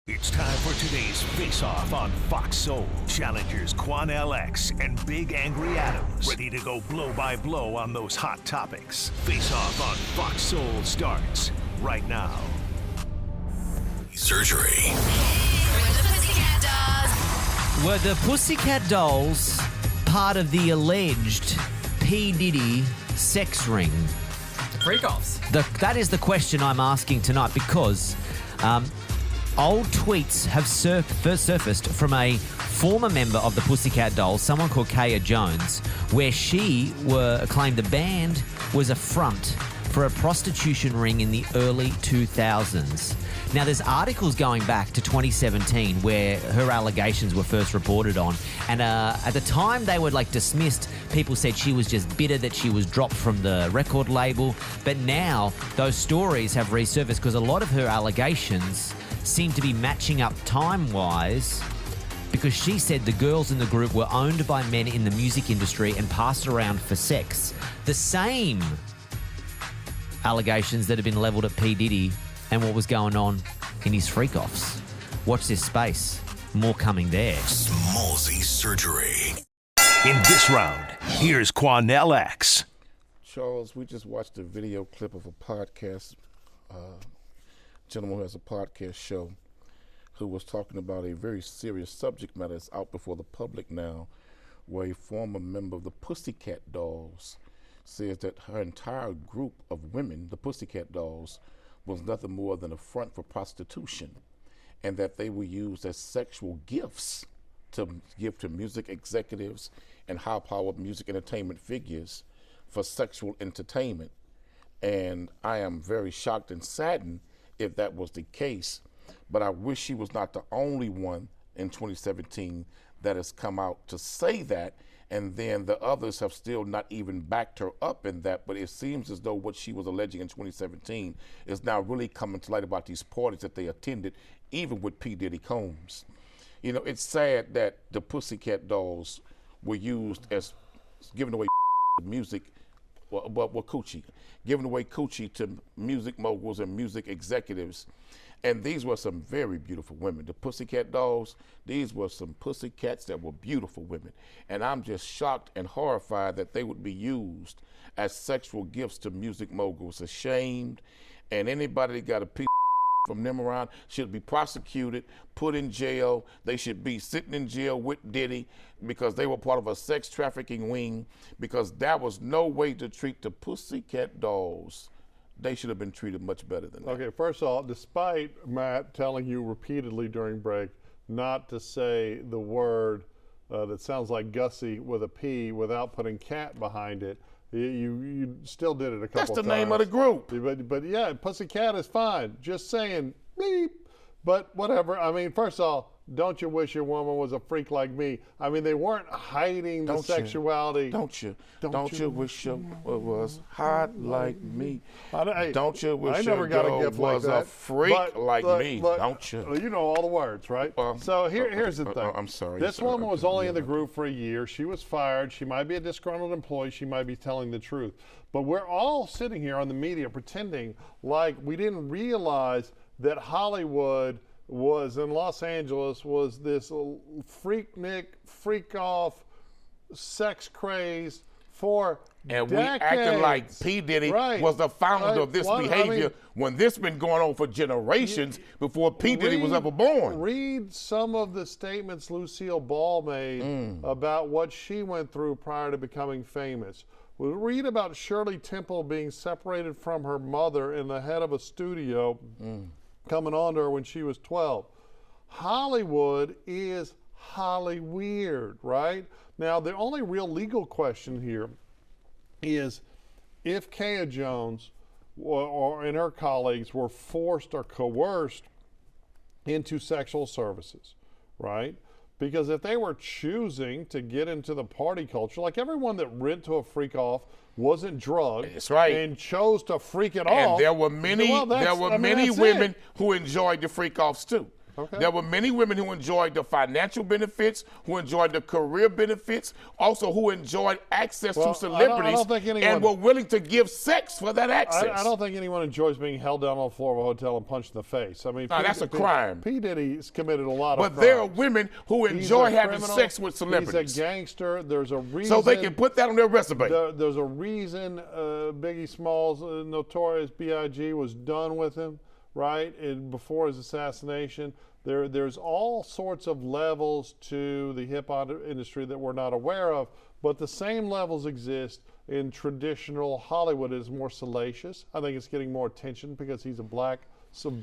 It's time for today's face-off on Fox Soul. Challengers Quan LX and Big Angry Adams ready to go blow by blow on those hot topics. Face-off on Fox Soul starts right now. Surgery. Were the Pussycat Dolls part of the alleged P. Diddy sex ring? Freak-offs. That is the question I'm asking tonight because old tweets have surfaced from a former member of the Pussycat Dolls, someone called Kaya Jones, where she claimed the band was a front for a prostitution ring in the early 2000s. Now, there's articles going back to 2017 where her allegations were first reported on, and at the time they were dismissed. People said she was just bitter that she was dropped from the record label, but now those stories have resurfaced because a lot of her allegations seem to be matching up time-wise, because she said the girls in the group were owned by men in the music industry and passed around for sex. The same allegations that have been levelled at P. Diddy and what was going on in his freak-offs. Watch this space. More coming there. Smallsy surgery. In this round, here's Quan LX. Charles, we just watched a video clip of a podcast, gentleman who has a podcast show, who was talking about a very serious subject matter that's out before the public now, where a former member of the Pussycat Dolls says that her entire group of women, the Pussycat Dolls, was nothing more than a front for prostitution, and that they were used as sexual gifts to give to music executives and high-powered music entertainment figures for sexual entertainment. And I am very shocked and saddened if that was the case, but I wish she was not the only one in 2017 that has come out to say that, and then the others have still not even backed her up in that. But it seems as though what she was alleging in 2017 is now really coming to light about these parties that they attended, even with P. Diddy Combs. You know, it's sad that the Pussycat Dolls were used as giving away music, well, coochie, giving away coochie to music moguls and music executives. And these were some very beautiful women. The Pussycat Dolls, these were some pussycats that were beautiful women. And I'm just shocked and horrified that they would be used as sexual gifts to music moguls. Ashamed. And anybody that got a piece from them around should be prosecuted, put in jail. They should be sitting in jail with Diddy because they were part of a sex trafficking wing, because that was no way to treat the Pussycat Dolls. They should have been treated much better than that. Okay, first of all, despite Matt telling you repeatedly during break not to say the word that sounds like Gussie with a P without putting cat behind it, you still did it a couple times. That's the name of the group. But yeah, Pussycat is fine. Just saying bleep. But whatever. I mean, first of all, don't you wish your woman was a freak like me? I mean, they weren't hiding the sexuality. Don't you wish your woman was hot like me? Don't you wish I never your got girl a gift was like a that, freak like me? Don't you? You know all the words, right? So here's the thing. I'm sorry. This woman was only in the group for a year. She was fired. She might be a disgruntled employee. She might be telling the truth. But we're all sitting here on the media pretending like we didn't realize that Hollywood was in Los Angeles was this freaknik, freak-off, sex craze for and decades. we acting like P. Diddy was the founder of this behavior when this been going on for generations before P. Diddy was ever born. Read some of the statements Lucille Ball made about what she went through prior to becoming famous. We'll read about Shirley Temple being separated from her mother in the head of a studio coming on to her when she was 12. Hollywood is Holly-weird, right? Now, the only real legal question here is if Kaya Jones and her colleagues were forced or coerced into sexual services, right? Because if they were choosing to get into the party culture, like everyone that went to a freak off wasn't drugged and chose to freak it off. And there were many, many women who enjoyed the freak offs too. Okay. There were many women who enjoyed the financial benefits, who enjoyed the career benefits, also who enjoyed access to celebrities I don't think anyone, and were willing to give sex for that access. I don't think anyone enjoys being held down on the floor of a hotel and punched in the face. I mean, that's a crime. P. Diddy's committed a lot of crimes. But there are women who enjoy having sex with celebrities. He's a gangster. There's a reason. So they can put that on their resume. There's a reason Biggie Smalls, Notorious B.I.G., was done with him, right? And before his assassination. There's all sorts of levels to the hip-hop industry that we're not aware of, but the same levels exist in traditional Hollywood. It is more salacious. I think it's getting more attention because he's a black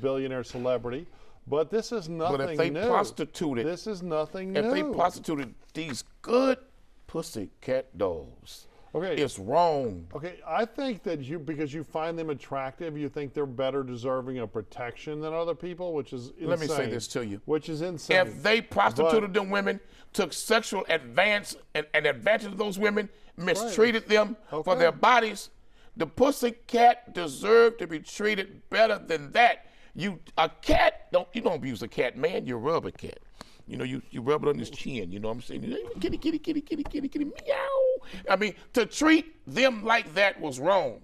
billionaire celebrity. But this is nothing new. But if they prostituted, this is nothing new. If they prostituted these good Pussycat dolls, okay, it's wrong. Okay, I think that because you find them attractive, you think they're better deserving of protection than other people, which is insane. Let me say this to you. Which is insane. If they prostituted them women, took sexual advance and advantage of those women, mistreated them for their bodies, the Pussycat deserved to be treated better than that. You don't abuse a cat, man. You rub a cat. You know, you rub it on his chin. You know what I'm saying? Kitty, kitty, kitty, kitty, kitty, kitty, meow. I mean, to treat them like that was wrong.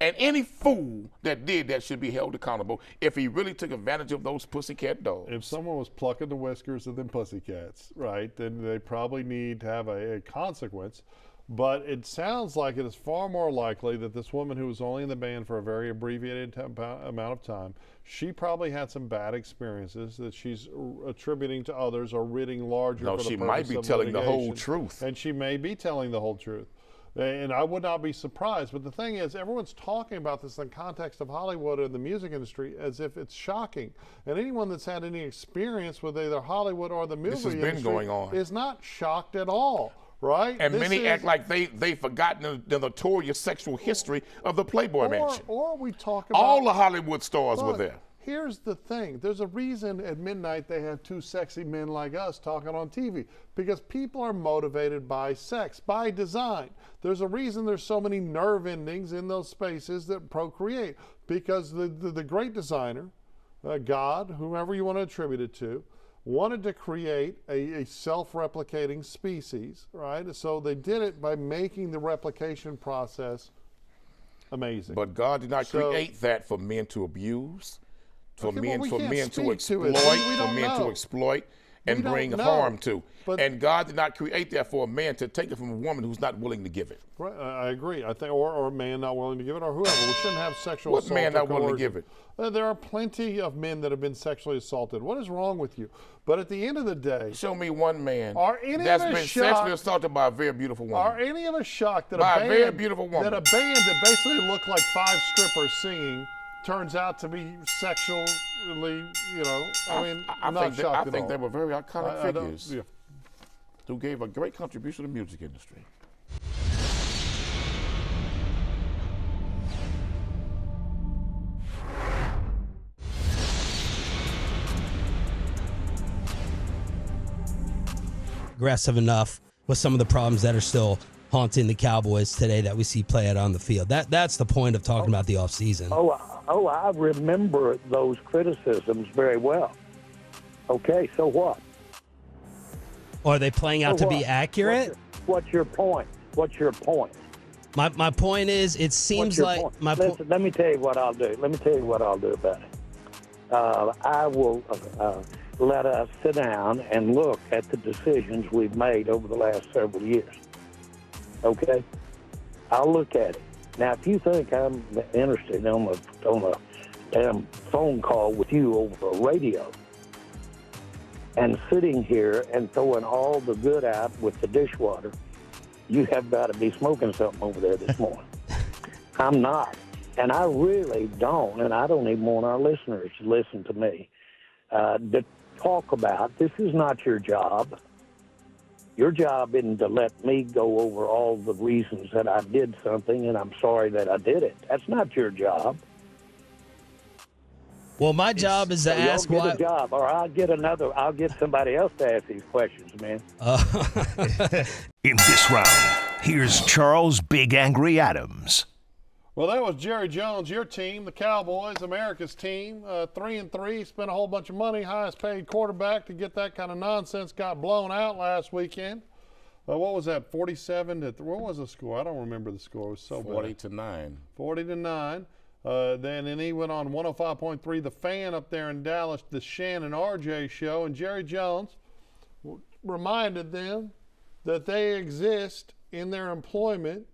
And any fool that did that should be held accountable if he really took advantage of those Pussycat dolls. If someone was plucking the whiskers of them Pussycats, right, then they probably need to have a consequence. But it sounds like it is far more likely that this woman who was only in the band for a very abbreviated amount of time, she probably had some bad experiences that she's attributing to others or writing larger. No, for the she might be telling the whole truth. And she may be telling the whole truth. And I would not be surprised. But the thing is, everyone's talking about this in the context of Hollywood and the music industry as if it's shocking. And anyone that's had any experience with either Hollywood or the music industry been going on. is not shocked at all. Right? And many act like they've forgotten the notorious sexual history of the Playboy Mansion. Or we talk about... all the Hollywood stars were there. Here's the thing. There's a reason at midnight they have two sexy men like us talking on TV. Because people are motivated by sex, by design. There's a reason there's so many nerve endings in those spaces that procreate. Because the great designer, God, whomever you want to attribute it to, wanted to create a self-replicating species, right? So they did it by making the replication process amazing. But God did not create that for men to abuse, for men to exploit and bring harm to. And God did not create that for a man to take it from a woman who's not willing to give it. Right, I agree. I think, or a man not willing to give it, or whoever. We shouldn't have sexual assault. What man not willing to give it? There are plenty of men that have been sexually assaulted. What is wrong with you? But at the end of the day, show me one man that's been sexually assaulted by a very beautiful woman. Are any of us shocked that a very beautiful woman, that a band that basically looked like 5 strippers singing turns out to be sexually, I think they were very iconic figures who gave a great contribution to the music industry. Aggressive enough with some of the problems that are still haunting the Cowboys today that we see play out on the field. That's the point of talking about the offseason. Oh, I remember those criticisms very well. Okay, so what? Are they playing out to be accurate? What's your point? What's your point? My point is, it seems like Listen, let me tell you what I'll do. Let me tell you what I'll do about it. I will let us sit down and look at the decisions we've made over the last several years. Okay? I'll look at it. Now, if you think I'm interested on a damn phone call with you over a radio and sitting here and throwing all the good out with the dishwater, you have got to be smoking something over there this morning. I'm not. And I really don't, and I don't even want our listeners to listen to me, to talk about, this is not your job. Your job isn't to let me go over all the reasons that I did something and I'm sorry that I did it. That's not your job. Well, my job is to ask why. You'll get a job, or I'll get somebody else to ask these questions, man. In this round, here's Charles Big Angry Adams. Well, that was Jerry Jones, your team, the Cowboys, America's team. 3-3, spent a whole bunch of money, highest paid quarterback to get that kind of nonsense. Got blown out last weekend. What was that? 47 to what was the score? I don't remember the score. It was so 40 to 9. 40 to 9. Then he went on 105.3, The Fan up there in Dallas, the Shannon RJ show, and Jerry Jones reminded them that they exist in their employment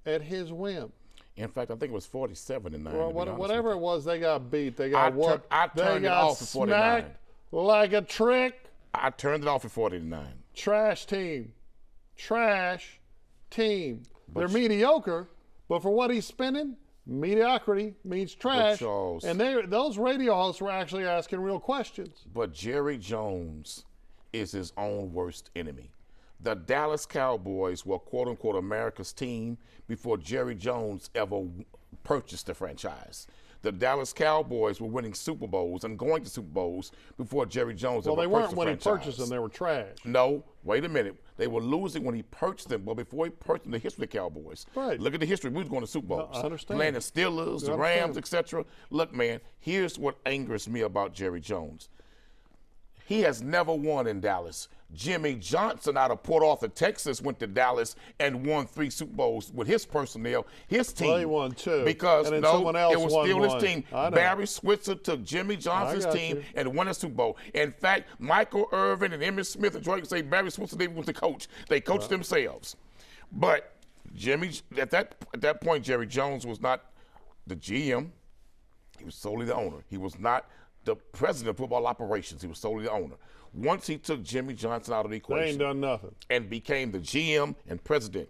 at his whim. In fact, I think it was 47 to 9. Well, whatever it was, they got beat. They got whooped. I turned they it got off at 49. smacked like a trick. I turned it off at 40 to 9. Trash team. Trash team. They're mediocre, but for what he's spending, mediocrity means trash. Charles, and those radio hosts were actually asking real questions. But Jerry Jones is his own worst enemy. The Dallas Cowboys were quote-unquote America's team before Jerry Jones ever purchased the franchise. The Dallas Cowboys were winning Super Bowls and going to Super Bowls before Jerry Jones ever purchased the franchise. Well, they weren't when he purchased them. They were trash. No, wait a minute. They were losing when he purchased them, but before he purchased them, the history of the Cowboys. Right. Look at the history. We was going to Super Bowls. I understand. Playing the Steelers, the Rams, etc. Look, man, here's what angers me about Jerry Jones. He has never won in Dallas. Jimmy Johnson out of Port Arthur, Texas, went to Dallas and won 3 Super Bowls with his personnel, his team. Well, he won 2. Because and then someone else it was won still 1. his team. Barry Switzer took Jimmy Johnson's team and won a Super Bowl. In fact, Michael Irvin and Emmitt Smith and Troy say Barry Switzer didn't want to coach. They coached themselves. But at that point, Jerry Jones was not the GM. He was solely the owner. He was not the president of football operations. He was solely the owner. Once he took Jimmy Johnson out of the equation, they ain't done nothing, and became the GM and president,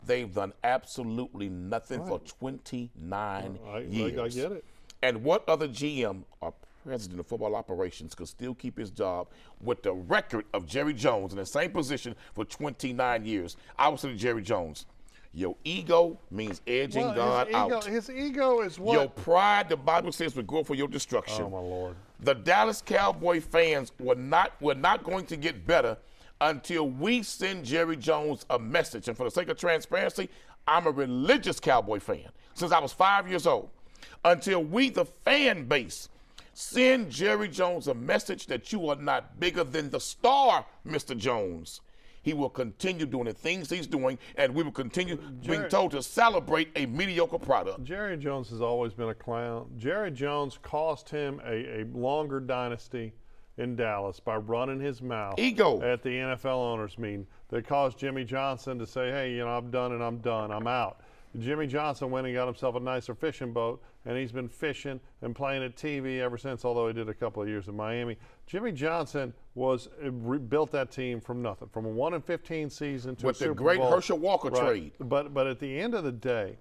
they've done absolutely nothing for 29 years. I get it. And what other GM or president of football operations could still keep his job with the record of Jerry Jones in the same position for 29 years? I would say to Jerry Jones, your ego means edging God out. His ego is what? Your pride, the Bible says, will go for your destruction. Oh, my Lord. The Dallas Cowboy fans were not going to get better until we send Jerry Jones a message. And for the sake of transparency, I'm a religious Cowboy fan since I was 5 years old. Until we, the fan base, send Jerry Jones a message that you are not bigger than the star, Mr. Jones, he will continue doing the things he's doing, and we will continue being told to celebrate a mediocre product. Jerry Jones has always been a clown. Jerry Jones cost him a longer dynasty in Dallas by running his mouth at the NFL owners meeting that caused Jimmy Johnson to say, hey, I'm done and I'm done. I'm out. Jimmy Johnson went and got himself a nicer fishing boat, and he's been fishing and playing at TV ever since, although he did a couple of years in Miami. Jimmy Johnson built that team from nothing, from a 1-15 season to with a Super Bowl. With the great Herschel Walker trade. But at the end of the day,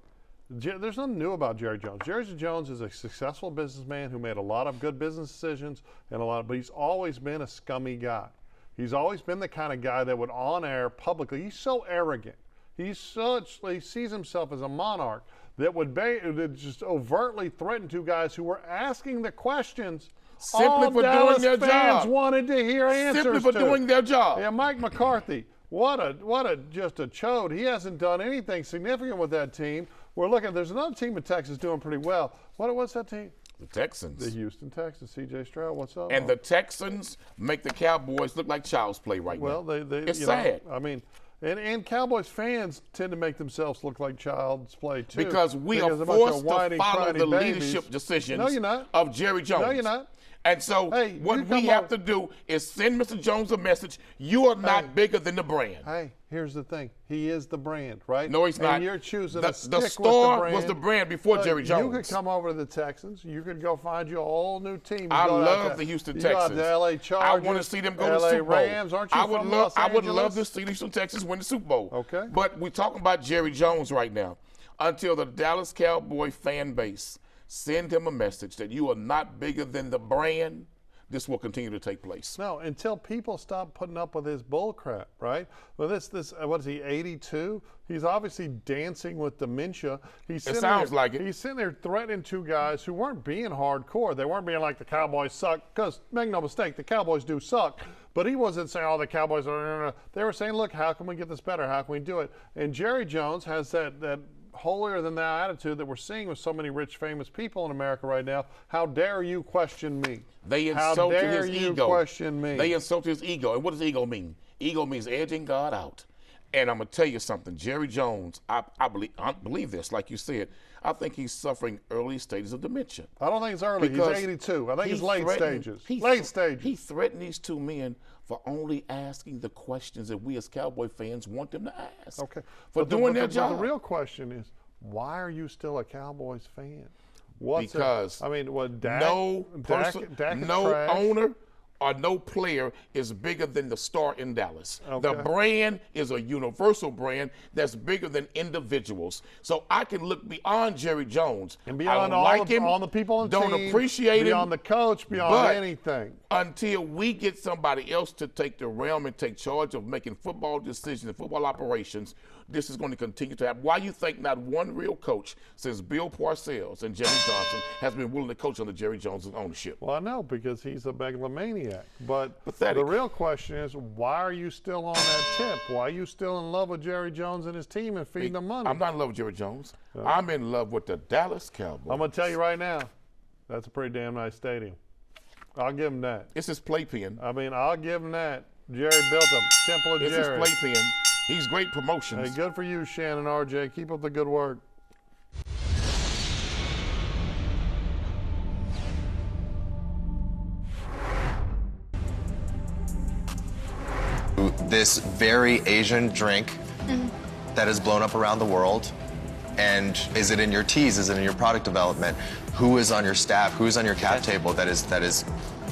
there's nothing new about Jerry Jones. Jerry Jones is a successful businessman who made a lot of good business decisions, but he's always been a scummy guy. He's always been the kind of guy that would on air publicly, he's so arrogant. He sees himself as a monarch that would just overtly threaten 2 guys who were asking the questions simply for doing their job. Fans wanted to hear answers simply for doing their job. Yeah, Mike McCarthy, what a chode. He hasn't done anything significant with that team. We're looking. There's another team in Texas doing pretty well. What's that team? The Texans. The Houston Texans. C.J. Stroud. What's up? And the Texans make the Cowboys look like child's play right now. Well, it's sad. And Cowboys fans tend to make themselves look like child's play, too. Because we are forced to follow the leadership decisions of Jerry Jones. No, you're not. And so what we have to do is send Mr. Jones a message. You are not bigger than the brand. Hey, here's the thing. He is the brand, right? No, he's not. And you're choosing to stick with the brand. The star was the brand before Jerry Jones. You could come over to the Texans. You could go find you a whole new team. I love the Houston Texans. You go to the L.A. Chargers. I want to see them go to the Super Bowl. Rams. Aren't you I would love to see the Houston Texans win the Super Bowl. Okay. But we're talking about Jerry Jones right now. Until the Dallas Cowboy fan base send him a message that you are not bigger than the brand, this will continue to take place. No, until people stop putting up with his bull crap, right? Well, what is he, 82? He's obviously dancing with dementia. It sounds like it. He's sitting there threatening 2 guys who weren't being hardcore. They weren't being like the Cowboys suck, because make no mistake, the Cowboys do suck. But he wasn't saying, the Cowboys are. They were saying, look, how can we get this better? How can we do it? And Jerry Jones has that holier-than-thou attitude that we're seeing with so many rich, famous people in America right now. How dare you question me? They How insulted dare his you ego. question me? They insulted his ego. And what does ego mean? Ego means edging God out. And I'm going to tell you something. Jerry Jones, I believe this, like you said. I think he's suffering early stages of dementia. I don't think it's early. He's 82. I think it's late stages. Late stages. He threatened these two men for only asking the questions that we as Cowboy fans want them to ask. Okay. For doing their job. But the real question is, why are you still a Cowboys fan? Because I mean, what? Dak, no owner or no player is bigger than the star in Dallas. Okay. The brand is a universal brand that's bigger than individuals. So I can look beyond Jerry Jones. And beyond all the people on the don't team, appreciate him. beyond the coach, beyond anything. Until we get somebody else to take the realm and take charge of making football decisions and football operations, this is going to continue to happen. Why you think not one real coach since Bill Parcells and Jimmy Johnson has been willing to coach under Jerry Jones' ownership? Well, I know, because he's a megalomaniac. But Pathetic. The real question is, why are you still on that tip? Why are you still in love with Jerry Jones and his team and feeding them money? I'm not in love with Jerry Jones. I'm in love with the Dallas Cowboys. I'm going to tell you right now, that's a pretty damn nice stadium. I'll give him that. It's his playpen. I mean, I'll give him that. Jerry built them. Temple of It's Jerry. his playpen. He's great promotions. Hey, good for you, Shannon RJ. Keep up the good work. This very Asian drink that has blown up around the world. And is it in your teas? Is it in your product development? Who is on your staff? Who is on your cap table that is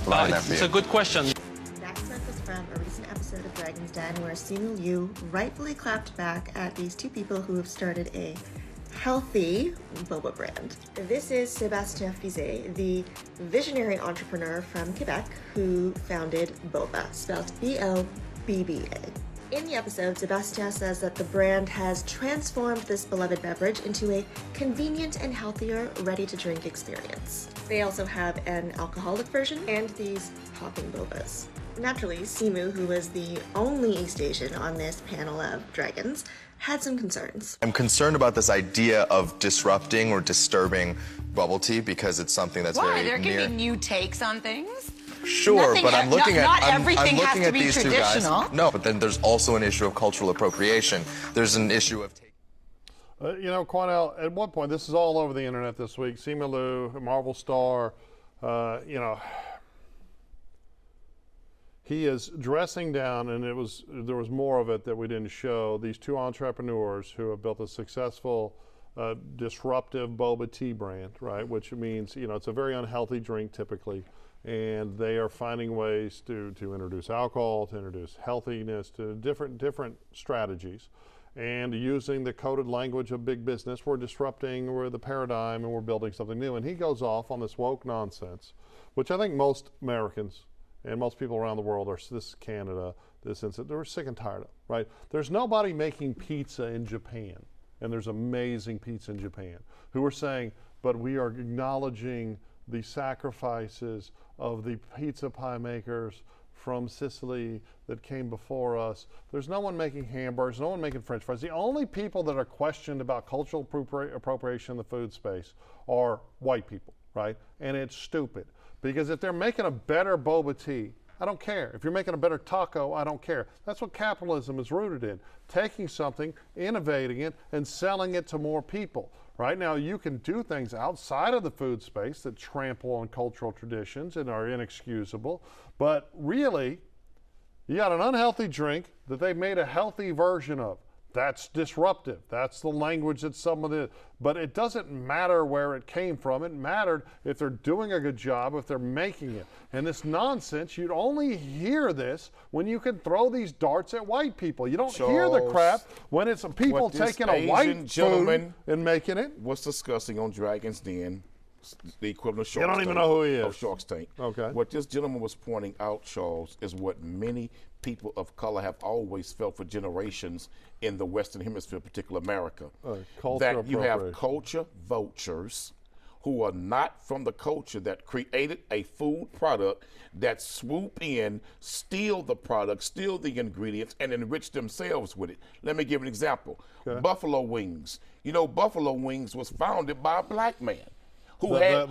providing that for you? It's a good question. That clip was from a recent episode of Dragon's Den where Simu Liu rightfully clapped back at these two people who have started a healthy boba brand. This is Sébastien Fizet, the visionary entrepreneur from Quebec who founded Boba, spelled B-O-B-B-A. In the episode, Sébastien says that the brand has transformed this beloved beverage into a convenient and healthier, ready-to-drink experience. They also have an alcoholic version and these popping bobas. Naturally, Simu, who was the only East Asian on this panel of dragons, had some concerns. I'm concerned about this idea of disrupting or disturbing bubble tea because it's something that's very There near. can be new takes on things. Sure, but I'm looking at not I'm everything looking has to at be these two guys. traditional. No, but then there's also an issue of cultural appropriation. There's an issue of You know, Cornell, at one point, this is all over the internet this week. Simu Liu, Marvel star, you know, he is dressing down, and there was more of it that we didn't show. These two entrepreneurs who have built a successful, disruptive boba tea brand, right? Which means, you know, it's a very unhealthy drink typically. And they are finding ways to introduce alcohol, to introduce healthiness, to different strategies. And using the coded language of big business, we're disrupting, we're the paradigm, and we're building something new. And he goes off on this woke nonsense, which I think most Americans and most people around the world this is Canada, this incident, they're sick and tired of, right? There's nobody making pizza in Japan, and there's amazing pizza in Japan, who are saying, but we are acknowledging the sacrifices of the pizza pie makers from Sicily that came before us. There's no one making hamburgers, no one making French fries. The only people that are questioned about cultural appropriation in the food space are white people, right? And it's stupid. Because if they're making a better boba tea, I don't care. If you're making a better taco, I don't care. That's what capitalism is rooted in. Taking something, innovating it, and selling it to more people. Right now, you can do things outside of the food space that trample on cultural traditions and are inexcusable. But really, you got an unhealthy drink that they've made a healthy version of. That's disruptive. That's the language that some of the, but it doesn't matter where it came from. It mattered if they're doing a good job, if they're making it. And this nonsense, you'd only hear this when you can throw these darts at white people. You don't hear the crap when it's people taking a white food and making it. Was discussing on Dragon's Den, the equivalent of Shark's Tank. You don't even know who he is. Of Shark's Tank. Okay. What this gentleman was pointing out, Charles, is what many people of color have always felt for generations in the Western Hemisphere, particularly America. Culture that you have appropriation. culture vultures who are not from the culture that created a food product that swoop in, steal the product, steal the ingredients, and enrich themselves with it. Let me give an example. Buffalo wings. You know, Buffalo wings was founded by a black man. Let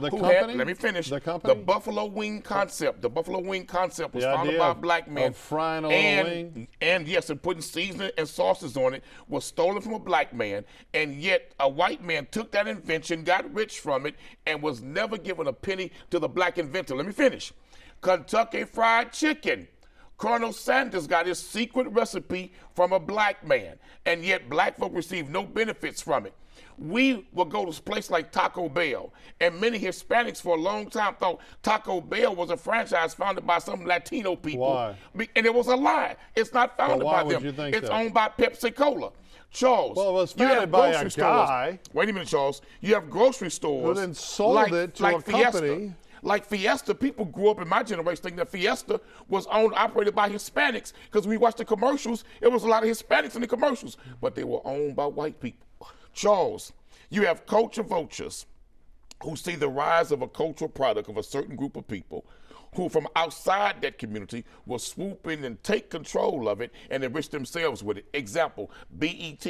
me finish. The Buffalo wing concept. The Buffalo wing concept was founded by a black man. Frying a little wing. And yes, and putting seasoning and sauces on it was stolen from a black man. And yet a white man took that invention, got rich from it, and was never given a penny to the black inventor. Let me finish. Kentucky Fried Chicken. Colonel Sanders got his secret recipe from a black man, and yet black folk receive no benefits from it. We will go to a place like Taco Bell, and many Hispanics for a long time thought Taco Bell was a franchise founded by some Latino people. Why? And it was a lie. It's not founded by them. Would you think it's that? owned by Pepsi Cola. Charles, well, it was founded by a guy. Wait a minute, Charles. You have grocery stores who then sold it to a company. Like Fiesta, people grew up in my generation thinking that Fiesta was operated by Hispanics, because we watched the commercials, it was a lot of Hispanics in the commercials, but they were owned by white people. Charles, you have culture vultures who see the rise of a cultural product of a certain group of people who from outside that community will swoop in and take control of it and enrich themselves with it. Example, BET.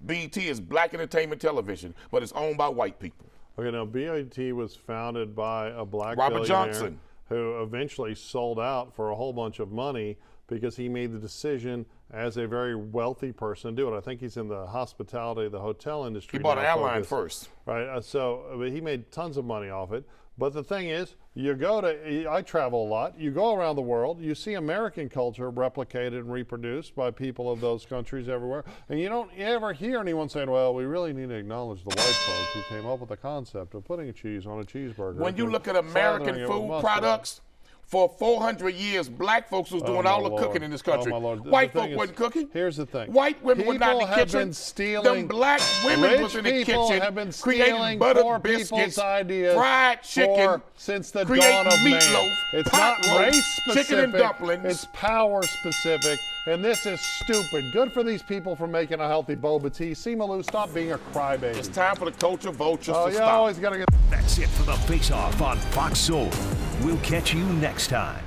BET is Black Entertainment Television, but it's owned by white people. Okay, now BET was founded by a black Robert billionaire Johnson, who eventually sold out for a whole bunch of money because he made the decision as a very wealthy person to do it. I think he's in the hospitality, the hotel industry. He bought an airline first. Right, so he made tons of money off it. But the thing is, I travel a lot, you go around the world, you see American culture replicated and reproduced by people of those countries everywhere, and you don't ever hear anyone saying, well, we really need to acknowledge the white folks who came up with the concept of putting cheese on a cheeseburger. When you look at American food products, for 400 years, black folks was doing all the cooking in this country. White folk wasn't cooking. Here's the thing. White women were not in the kitchen. Them black women was in the kitchen creating butter biscuits, fried chicken, since the dawn of meatloaf, man. It's not race specific. Chicken and dumplings. It's power specific. And this is stupid. Good for these people for making a healthy boba tea. Simalu, stop being a crybaby. It's time for the culture vultures to you stop. always got to get. That's it for the Face Off on Fox Soul. We'll catch you next time.